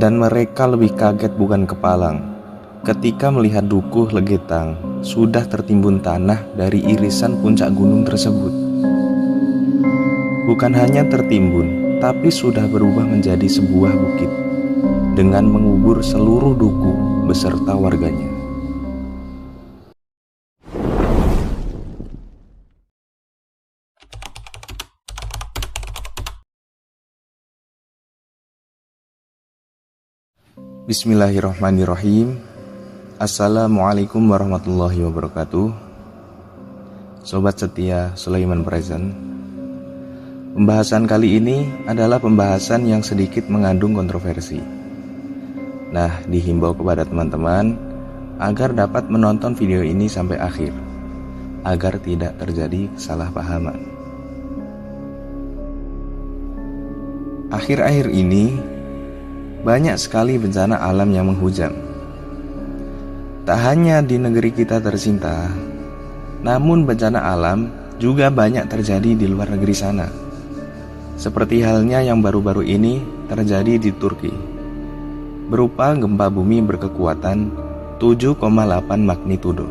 Dan mereka lebih kaget bukan kepalang ketika melihat Dukuh Legetang sudah tertimbun tanah dari irisan puncak gunung tersebut. Bukan hanya tertimbun, tapi sudah berubah menjadi sebuah bukit dengan mengubur seluruh Dukuh beserta warganya. Bismillahirrahmanirrahim. Assalamualaikum warahmatullahi wabarakatuh. Sobat setia Sulaiman Present. Pembahasan kali ini adalah pembahasan yang sedikit mengandung kontroversi. Nah, dihimbau kepada teman-teman agar dapat menonton video ini sampai akhir, agar tidak terjadi kesalahpahaman. Akhir-akhir ini banyak sekali bencana alam yang menghujam. Tak hanya di negeri kita tercinta, namun bencana alam juga banyak terjadi di luar negeri sana. Seperti halnya yang baru-baru ini terjadi di Turki, berupa gempa bumi berkekuatan 7,8 magnitudo.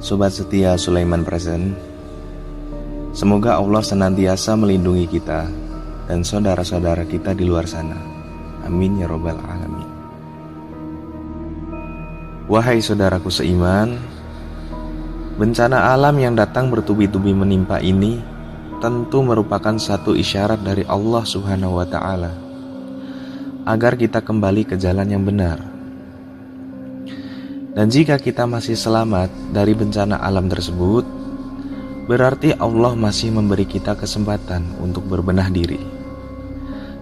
Sobat setia Sulaiman Present, semoga Allah senantiasa melindungi kita dan saudara-saudara kita di luar sana. Amin ya robbal alamin. Wahai saudaraku seiman, bencana alam yang datang bertubi-tubi menimpa ini tentu merupakan satu isyarat dari Allah Subhanahu wa Ta'ala agar kita kembali ke jalan yang benar. Dan jika kita masih selamat dari bencana alam tersebut, berarti Allah masih memberi kita kesempatan untuk berbenah diri,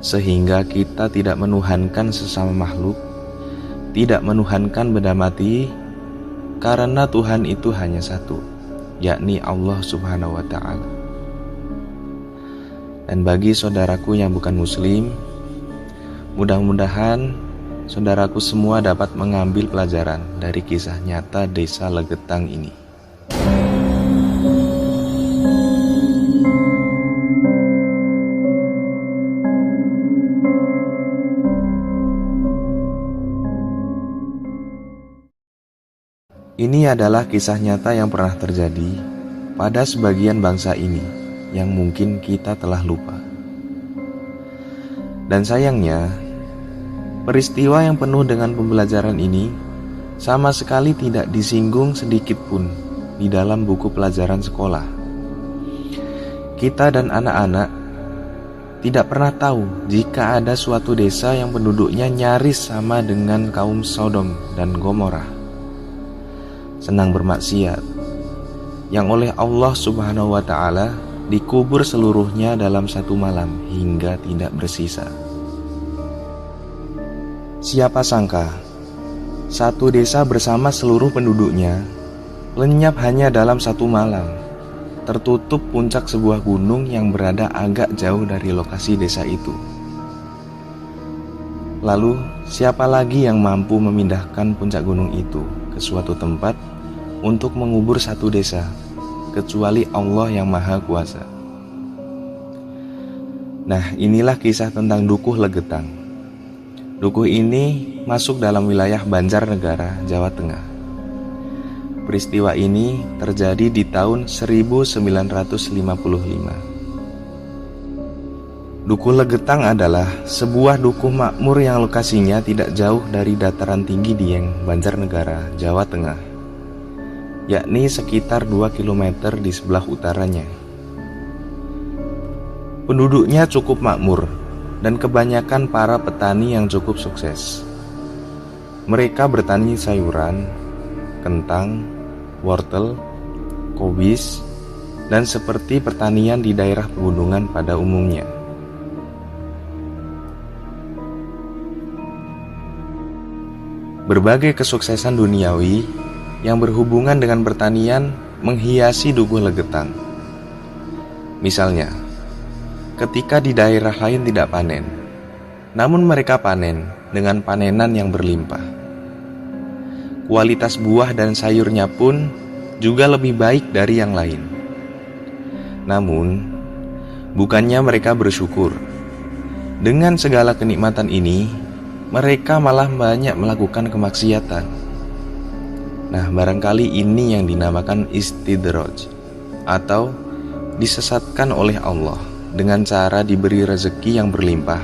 sehingga kita tidak menuhankan sesama makhluk, tidak menuhankan benda mati, karena Tuhan itu hanya satu, yakni Allah Subhanahu wa Ta'ala. Dan bagi saudaraku yang bukan muslim, mudah-mudahan saudaraku semua dapat mengambil pelajaran dari kisah nyata desa Legetang ini. Ini adalah kisah nyata yang pernah terjadi pada sebagian bangsa ini yang mungkin kita telah lupa. Dan sayangnya, peristiwa yang penuh dengan pembelajaran ini sama sekali tidak disinggung sedikit pun di dalam buku pelajaran sekolah. Kita dan anak-anak tidak pernah tahu jika ada suatu desa yang penduduknya nyaris sama dengan kaum Sodom dan Gomora, senang bermaksiat, yang oleh Allah Subhanahu wa Ta'ala dikubur seluruhnya dalam satu malam hingga tidak bersisa. Siapa sangka satu desa bersama seluruh penduduknya lenyap hanya dalam satu malam, tertutup puncak sebuah gunung yang berada agak jauh dari lokasi desa itu. Lalu siapa lagi yang mampu memindahkan puncak gunung itu ke suatu tempat untuk mengubur satu desa, kecuali Allah yang Maha Kuasa? Nah, inilah kisah tentang Dukuh Legetang. Dukuh ini masuk dalam wilayah Banjarnegara, Jawa Tengah. Peristiwa ini terjadi di tahun 1955. Dukuh Legetang adalah sebuah dukuh makmur yang lokasinya tidak jauh dari dataran tinggi Dieng, Banjarnegara, Jawa Tengah, yakni sekitar 2 km di sebelah utaranya. Penduduknya cukup makmur dan kebanyakan para petani yang cukup sukses. Mereka bertani sayuran, kentang, wortel, kobis, dan seperti pertanian di daerah pegunungan pada umumnya. Berbagai kesuksesan duniawi yang berhubungan dengan pertanian menghiasi Dukuh Legetang. Misalnya, ketika di daerah lain tidak panen, namun mereka panen dengan panenan yang berlimpah. Kualitas buah dan sayurnya pun juga lebih baik dari yang lain. Namun, bukannya mereka bersyukur, Dengan segala kenikmatan ini, mereka malah banyak melakukan kemaksiatan. Nah, barangkali ini yang dinamakan istidraj, atau disesatkan oleh Allah dengan cara diberi rezeki yang berlimpah,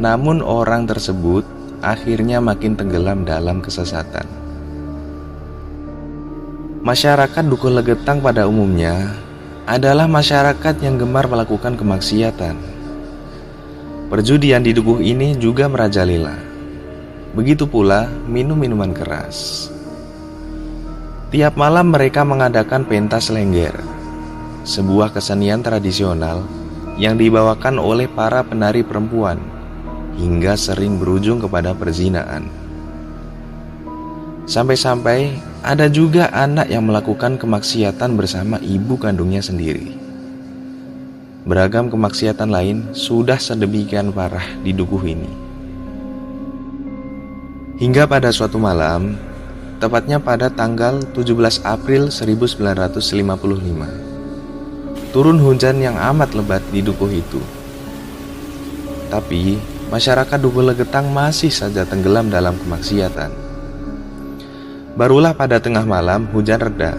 namun orang tersebut akhirnya makin tenggelam dalam kesesatan. Masyarakat Dukuh Legetang pada umumnya adalah masyarakat yang gemar melakukan kemaksiatan. Perjudian di dukuh ini juga merajalela. Begitu pula minum minuman keras. Tiap malam mereka mengadakan pentas lengger, sebuah kesenian tradisional yang dibawakan oleh para penari perempuan, hingga sering berujung kepada perzinaan. Sampai-sampai ada juga anak yang melakukan kemaksiatan bersama ibu kandungnya sendiri. Beragam kemaksiatan lain sudah sedemikian parah di dukuh ini. Hingga pada suatu malam, tepatnya pada tanggal 17 April 1955, turun hujan yang amat lebat di dukuh itu. Tapi masyarakat Dukuh Legetang masih saja tenggelam dalam kemaksiatan. Barulah pada tengah malam hujan reda.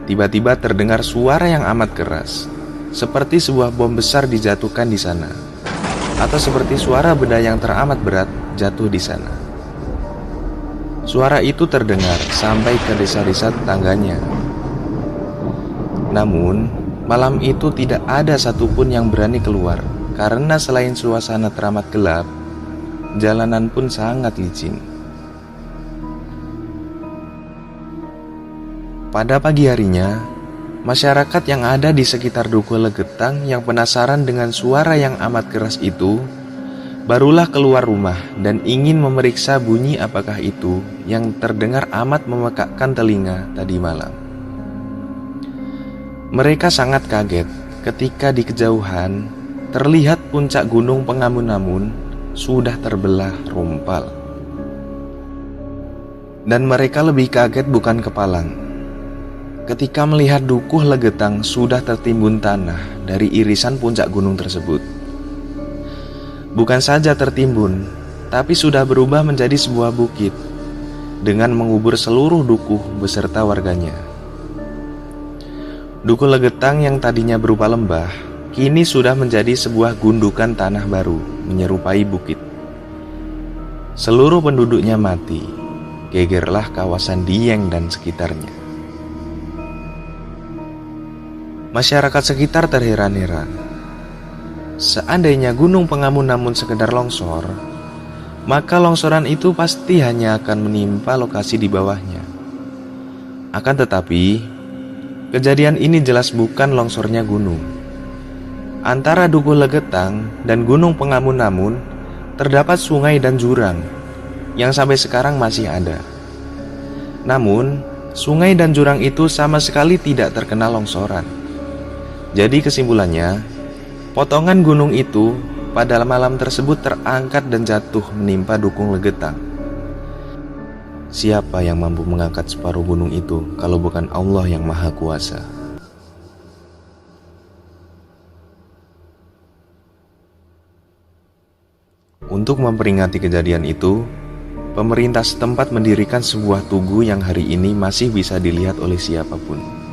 Tiba-tiba terdengar suara yang amat keras, seperti sebuah bom besar dijatuhkan di sana, atau seperti suara benda yang teramat berat jatuh di sana. Suara itu terdengar sampai ke desa-desa tetangganya. Namun, malam itu tidak ada satupun yang berani keluar, karena selain suasana teramat gelap, jalanan pun sangat licin. Pada pagi harinya, masyarakat yang ada di sekitar Dukuh Legetang yang penasaran dengan suara yang amat keras itu, barulah keluar rumah dan ingin memeriksa bunyi apakah itu yang terdengar amat memekakkan telinga tadi malam. Mereka sangat kaget ketika di kejauhan terlihat puncak gunung Pengamun-Amun sudah terbelah rumpal. Dan mereka lebih kaget bukan kepalang ketika melihat Dukuh Legetang sudah tertimbun tanah dari irisan puncak gunung tersebut. Bukan saja tertimbun, tapi sudah berubah menjadi sebuah bukit dengan mengubur seluruh dukuh beserta warganya. Dukuh Legetang yang tadinya berupa lembah, kini sudah menjadi sebuah gundukan tanah baru menyerupai bukit. Seluruh penduduknya mati, gegerlah kawasan Dieng dan sekitarnya. Masyarakat sekitar terheran-heran. Seandainya gunung Pengamun-Amun sekedar longsor, maka longsoran itu pasti hanya akan menimpa lokasi di bawahnya. Akan tetapi, kejadian ini jelas bukan longsornya gunung. Antara Dukuh Legetang dan gunung Pengamun-Amun terdapat sungai dan jurang yang sampai sekarang masih ada. Namun, sungai dan jurang itu sama sekali tidak terkena longsoran. Jadi kesimpulannya, potongan gunung itu pada malam tersebut terangkat dan jatuh menimpa Dukuh Legetang. Siapa yang mampu mengangkat separuh gunung itu kalau bukan Allah yang Maha Kuasa? Untuk memperingati kejadian itu, pemerintah setempat mendirikan sebuah tugu yang hari ini masih bisa dilihat oleh siapapun.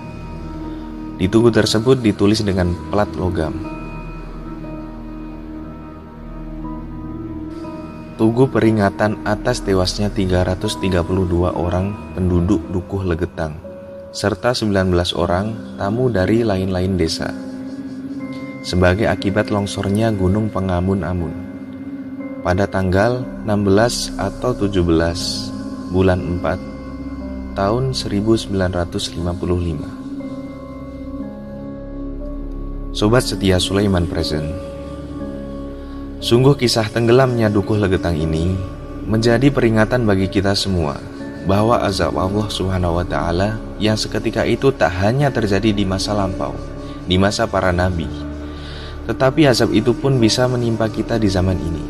Di tugu tersebut ditulis dengan plat logam, Tugu peringatan atas tewasnya 332 orang penduduk Dukuh Legetang, serta 19 orang tamu dari lain-lain desa, sebagai akibat longsornya Gunung Pengamun-Amun pada tanggal 16 atau 17 bulan 4 tahun 1955. Sobat setia Sulaiman Present, sungguh kisah tenggelamnya Dukuh Legetang ini menjadi peringatan bagi kita semua bahwa azab Allah Subhanahu wa Ta'ala yang seketika itu tak hanya terjadi di masa lampau, di masa para nabi, tetapi azab itu pun bisa menimpa kita di zaman ini.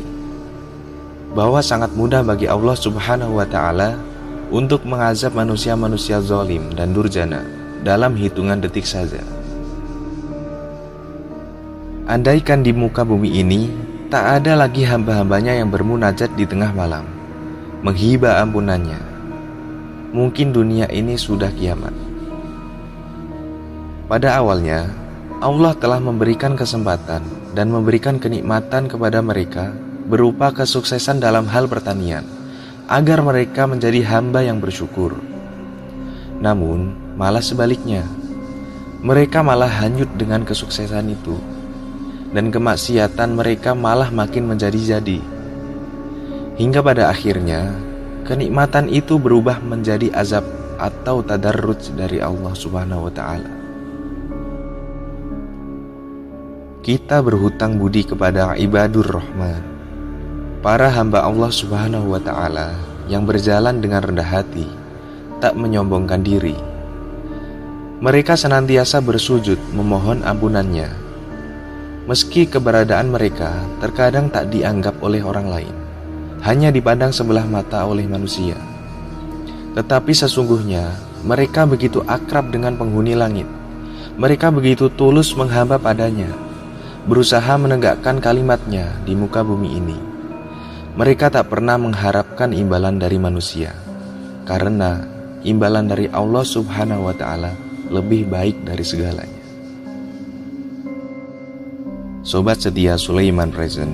Bahwa sangat mudah bagi Allah Subhanahu wa Ta'ala untuk mengazab manusia-manusia zalim dan durjana dalam hitungan detik saja. Andaikan di muka bumi ini tak ada lagi hamba-hambanya yang bermunajat di tengah malam, menghibah ampunannya. Mungkin dunia ini sudah kiamat. Pada awalnya, Allah telah memberikan kesempatan dan memberikan kenikmatan kepada mereka berupa kesuksesan dalam hal pertanian, agar mereka menjadi hamba yang bersyukur. Namun, malah sebaliknya, mereka malah hanyut dengan kesuksesan itu, dan kemaksiatan mereka malah makin menjadi-jadi. Hingga pada akhirnya, kenikmatan itu berubah menjadi azab atau tadarruj dari Allah Subhanahu wa Ta'ala. Kita berhutang budi kepada ibadur Rahman, para hamba Allah Subhanahu wa Ta'ala yang berjalan dengan rendah hati, tak menyombongkan diri. Mereka senantiasa bersujud memohon ampunannya, meski keberadaan mereka terkadang tak dianggap oleh orang lain, hanya dipandang sebelah mata oleh manusia. Tetapi sesungguhnya mereka begitu akrab dengan penghuni langit. Mereka begitu tulus menghamba padanya, berusaha menegakkan kalimatnya di muka bumi ini. Mereka tak pernah mengharapkan imbalan dari manusia, karena imbalan dari Allah Subhanahu wa Ta'ala lebih baik dari segalanya. Sobat setia Sulaiman Present,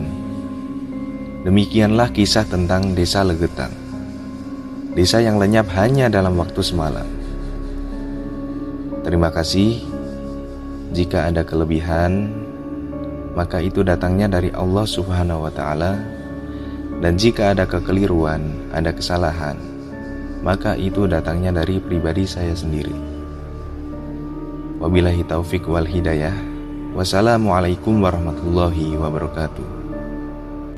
demikianlah kisah tentang desa Legetan, desa yang lenyap hanya dalam waktu semalam. Terima kasih. Jika ada kelebihan, maka itu datangnya dari Allah Subhanahu wa Ta'ala, dan jika ada kekeliruan, ada kesalahan, maka itu datangnya dari pribadi saya sendiri. Wabillahi taufik wal hidayah. Wassalamualaikum warahmatullahi wabarakatuh.